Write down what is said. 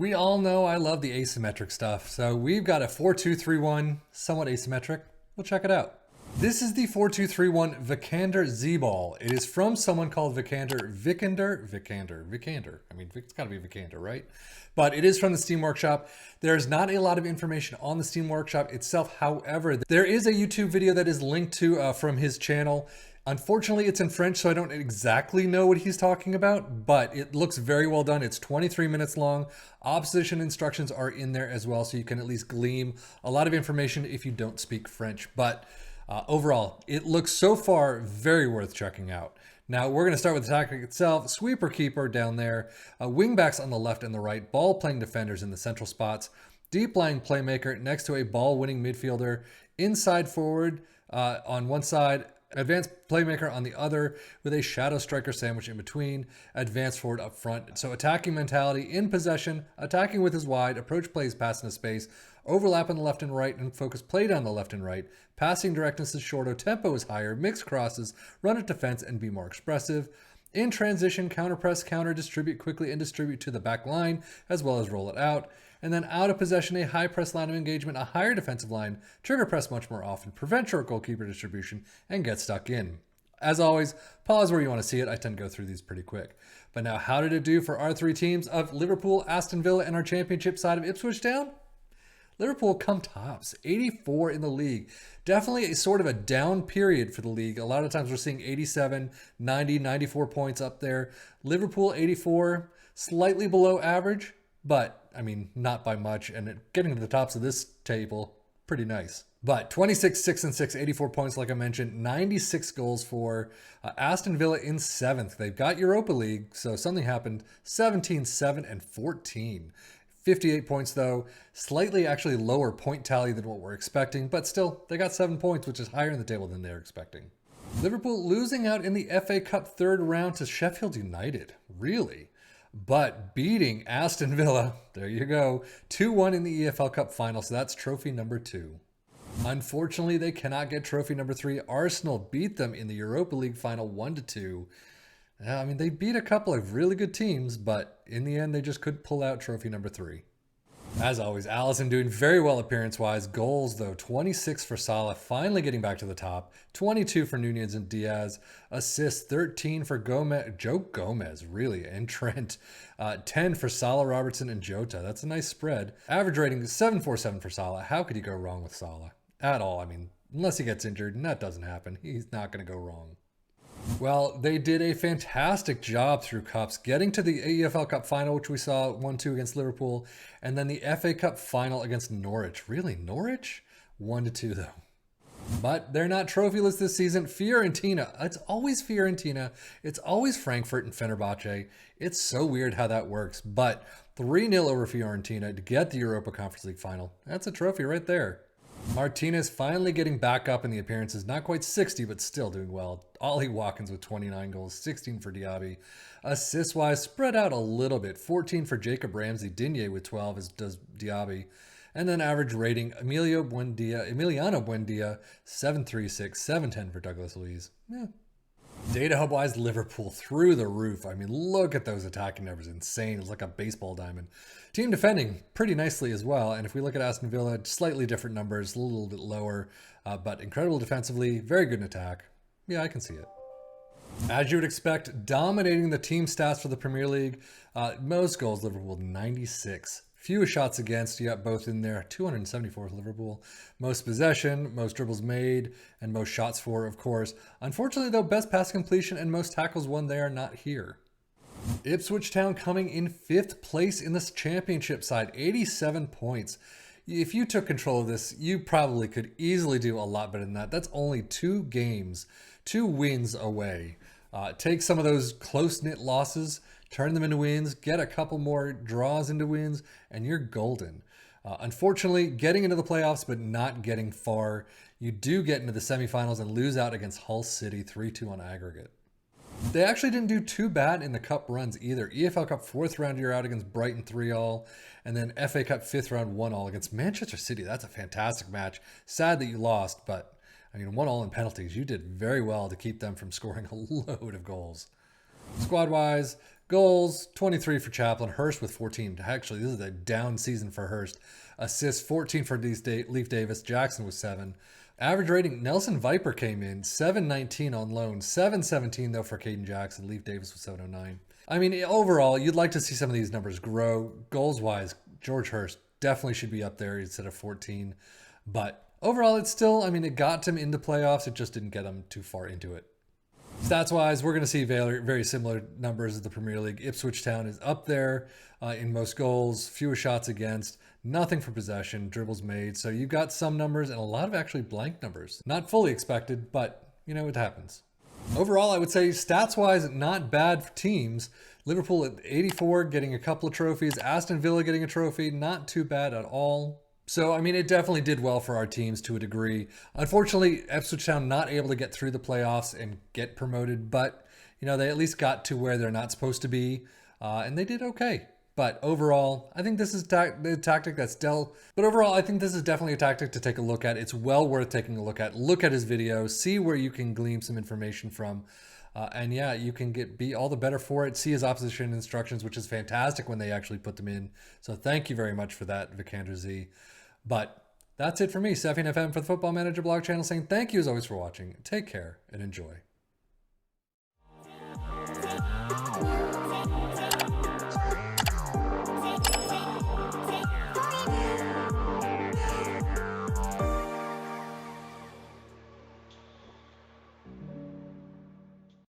We all know I love the asymmetric stuff, so we've got a 4-2-3-1, somewhat asymmetric. We'll check it out. This is the 4-2-3-1 VikanderZBall. It is from someone called Vikander. I mean, it's got to be Vikander, right? But it is from the Steam Workshop. There's not a lot of information on the Steam Workshop itself. However, there is a YouTube video that is linked to from his channel. Unfortunately, it's in French, so I don't exactly know what he's talking about, but it looks very well done. It's 23 minutes long. Opposition instructions are in there as well, so you can at least glean a lot of information if you don't speak French. But overall, it looks so far very worth checking out. Now, we're going to start with the tactic itself. Sweeper keeper down there, wingbacks on the left and the right, ball-playing defenders in the central spots, deep-lying playmaker next to a ball-winning midfielder, inside forward on one side, advanced playmaker on the other with a shadow striker sandwich in between, advanced forward up front. So attacking mentality, in possession, attacking with his wide, approach plays pass into space, overlap on the left and right, and focus play down the left and right. Passing directness is shorter, tempo is higher, mix crosses, run at defense, and be more expressive. In transition, counter press, counter, distribute quickly, and distribute to the back line, as well as roll it out. And then out of possession, a high press line of engagement, a higher defensive line, trigger press much more often, prevent short goalkeeper distribution, and get stuck in. As always, pause where you want to see it. I tend to go through these pretty quick. But now, how did it do for our three teams of Liverpool, Aston Villa, and our championship side of Ipswitch Town? Liverpool come tops, 84 in the league. Definitely a sort of a down period for the league. A lot of times we're seeing 87, 90, 94 points up there. Liverpool 84, slightly below average, but I mean, not by much. And getting to the tops of this table, pretty nice. But 26, 6 and 6, 84 points, like I mentioned, 96 goals for Aston Villa in 7th. They've got Europa League, so something happened. 17, 7 and 14. 58 points though, slightly actually lower point tally than what we're expecting, but still, they got 7 points, which is higher in the table than they're expecting. Liverpool losing out in the FA Cup third round to Sheffield United, really? But beating Aston Villa, there you go, 2-1 in the EFL Cup final, so that's trophy number 2. Unfortunately, they cannot get trophy number 3. Arsenal beat them in the Europa League final 1-2. I mean, they beat a couple of really good teams, but in the end, they just couldn't pull out trophy number 3. As always, Alisson doing very well appearance-wise. Goals, though, 26 for Salah, finally getting back to the top. 22 for Nunez and Diaz. Assists, 13 for Joe Gomez, really, and Trent. 10 for Salah, Robertson, and Jota. That's a nice spread. Average rating is 7.47 for Salah. How could he go wrong with Salah? At all. I mean, unless he gets injured, and that doesn't happen. He's not going to go wrong. Well, they did a fantastic job through Cups, getting to the EFL Cup final, which we saw 1-2 against Liverpool, and then the FA Cup final against Norwich. Really, Norwich? 1-2 though. But they're not trophyless this season. Fiorentina, it's always Fiorentina. It's always Frankfurt and Fenerbahce. It's so weird how that works, but 3-0 over Fiorentina to get the Europa Conference League final. That's a trophy right there. Martinez finally getting back up in the appearances. Not quite 60, but still doing well. Ollie Watkins with 29 goals, 16 for Diaby. Assist-wise, spread out a little bit. 14 for Jacob Ramsey. Digne with 12, as does Diaby. And then average rating, Emiliano Buendia, 7.36, 7.10 for Douglas Luiz. Yeah. Data hub-wise, Liverpool through the roof. I mean, look at those attacking numbers. Insane. It's like a baseball diamond. Team defending pretty nicely as well. And if we look at Aston Villa, slightly different numbers, a little bit lower, but incredible defensively, very good in attack. Yeah, I can see it. As you would expect, dominating the team stats for the Premier League. Most goals, Liverpool, 96. Fewest shots against, you got both in there, 274 with Liverpool. Most possession, most dribbles made, and most shots for, of course. Unfortunately, though, best pass completion and most tackles won, they are not here. Ipswitch Town coming in 5th place in this championship side, 87 points. If you took control of this, you probably could easily do a lot better than that. That's only 2 games, 2 wins away. Take some of those close-knit losses, turn them into wins, get a couple more draws into wins, and you're golden. Unfortunately, getting into the playoffs, but not getting far. You do get into the semifinals and lose out against Hull City 3-2 on aggregate. They actually didn't do too bad in the cup runs either. EFL Cup 4th round, you're out against Brighton 3-all, and then FA Cup 5th round 1-all against Manchester City. That's a fantastic match. Sad that you lost, but I mean, 1-all in penalties. You did very well to keep them from scoring a load of goals. Squad-wise, Goals, 23 for Chaplin. Hurst with 14. Actually, this is a down season for Hurst. Assists, 14 for Leaf Davis. Jackson with 7. Average rating, Nelson Viper came in, 719 on loan. 717, though, for Caden Jackson. Leaf Davis with 709. I mean, overall, you'd like to see some of these numbers grow. Goals-wise, George Hurst definitely should be up there instead of 14. But overall, it's still, I mean, it got him into playoffs. It just didn't get him too far into it. Stats-wise, we're going to see very similar numbers as the Premier League. Ipswich Town is up there in most goals, fewer shots against, nothing for possession, dribbles made. So you've got some numbers and a lot of actually blank numbers. Not fully expected, but, you know, it happens. Overall, I would say stats-wise, not bad for teams. Liverpool at 84, getting a couple of trophies. Aston Villa getting a trophy, not too bad at all. So, I mean, it definitely did well for our teams to a degree. Unfortunately, Ipswich Town not able to get through the playoffs and get promoted, but, you know, they at least got to where they're not supposed to be, and they did okay. But overall, I think this is the tactic that's dealt. But overall, I think this is definitely a tactic to take a look at. It's well worth taking a look at. Look at his video, see where you can glean some information from. And yeah, you can be all the better for it. See his opposition instructions, which is fantastic when they actually put them in. So thank you very much for that, VikanderZ. But that's it for me, Sefian FM for the Football Manager blog channel, saying thank you as always for watching. Take care and enjoy.